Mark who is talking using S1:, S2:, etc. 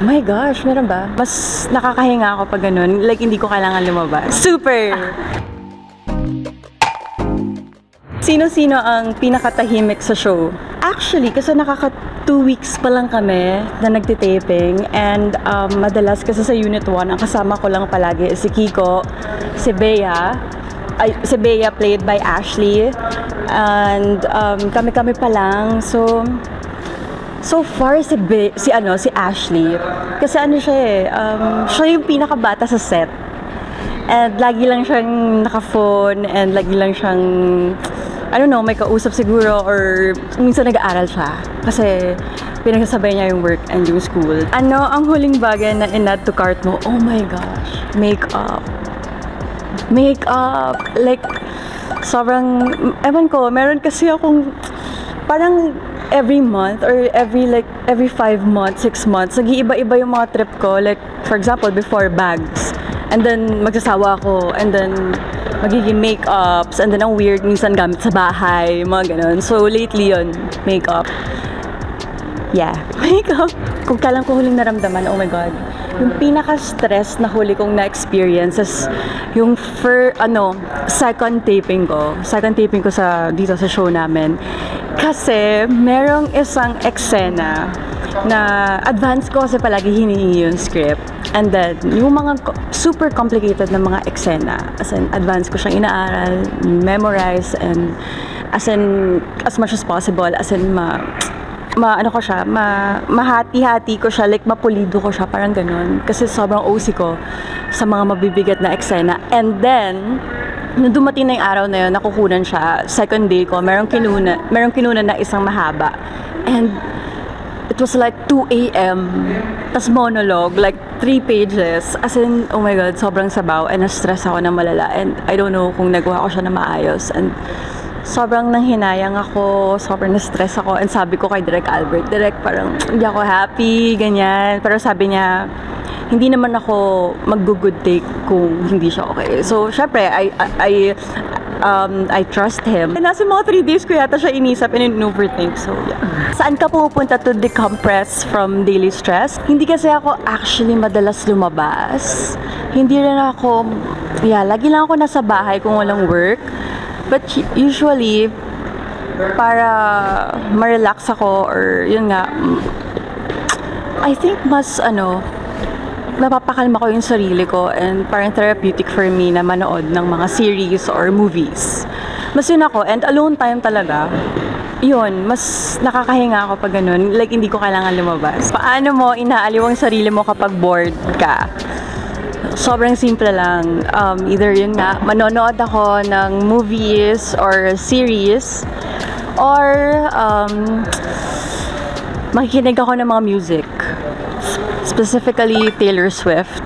S1: My gosh, meron ba? Mas nakakahinga ako pag ganun. Like, hindi ko kailangan lumabas. Super! Sino-sino ang pinakatahimik sa show? Actually, kasi nakaka 2 weeks pa lang kami na nagtitaping. And madalas kasi sa Unit 1, ang kasama ko lang palagi si Kiko, si Bea. Si Bea played by Ashley. And kami-kami pa lang. So far si Ashley, kasi ano siya eh, siya yung pinakabata sa set. And lagi lang siyang naka-phone and lagi lang siyang, I don't know, may kausap siguro or minsan nag-aaral siya. Kasi pinagsasabay niya yung work and yung school. Ano ang huling bagay na in-add to cart mo? Oh my gosh, makeup. Makeup. Like, sobrang, ewan ko, meron kasi akong parang every month or every 5 months, 6 months, nag-iiba-iba yung mga trip ko. Like, for example, before bags. And then, magsasawa ako. And then, magiging makeups. And then, ang weird, minsan gamit sa bahay. Mga ganun. So, lately yun, makeup. Yeah, makeup. Kung kailan ko huling naramdaman, oh my God. Yung pinaka-stress na huli kong na-experience is yung second taping ko. Second taping ko dito sa show namin. Kasi merong isang eksena na advance ko kasi palagi hinihingi yung script. And then, yung mga super complicated na mga eksena, as in, advance ko siyang inaaral, memorize, and as much as possible, mahati-hati ko siya, like mapulido ko siya, parang ganun. Kasi sobrang OC ko sa mga mabibigat na eksena. And then, nung dumating na yung araw na yun, nakukunan siya. Second day ko, merong kinunan na isang mahaba. And it was like 2 a.m. Tas monologue, like 3 pages. As in, oh my God, sobrang sabaw. And na-stress ako na malala. And I don't know kung nagawa ko siya na maayos. And sobrang nanghinayang ako, sobrang na-stress ako. And sabi ko kay Direk Albert, Direk, parang hindi ako happy, ganyan. Pero sabi niya, hindi naman ako mag-good take kung hindi siya okay. So, syempre, I trust him. Nasa mga 3 days ko yata siya inisip and overthink. So, yeah. Saan ka pupunta to decompress from daily stress? Hindi kasi ako actually madalas lumabas. Hindi rin ako, lagi lang ako nasa bahay kung walang work. But usually, para ma-relax ako or yun nga, I think mas napapakalma ko yung sarili ko and parang therapeutic for me na manood ng mga series or movies. Mas yun ako, and alone time talaga, yun, mas nakakahinga ako pag ganun. Like, hindi ko kailangan lumabas. Paano mo inaaliw ang sarili mo kapag bored ka? Sobrang simple lang. Either yun nga, manonood ako ng movies or series, or makikinig ako ng mga music. Specifically Taylor Swift.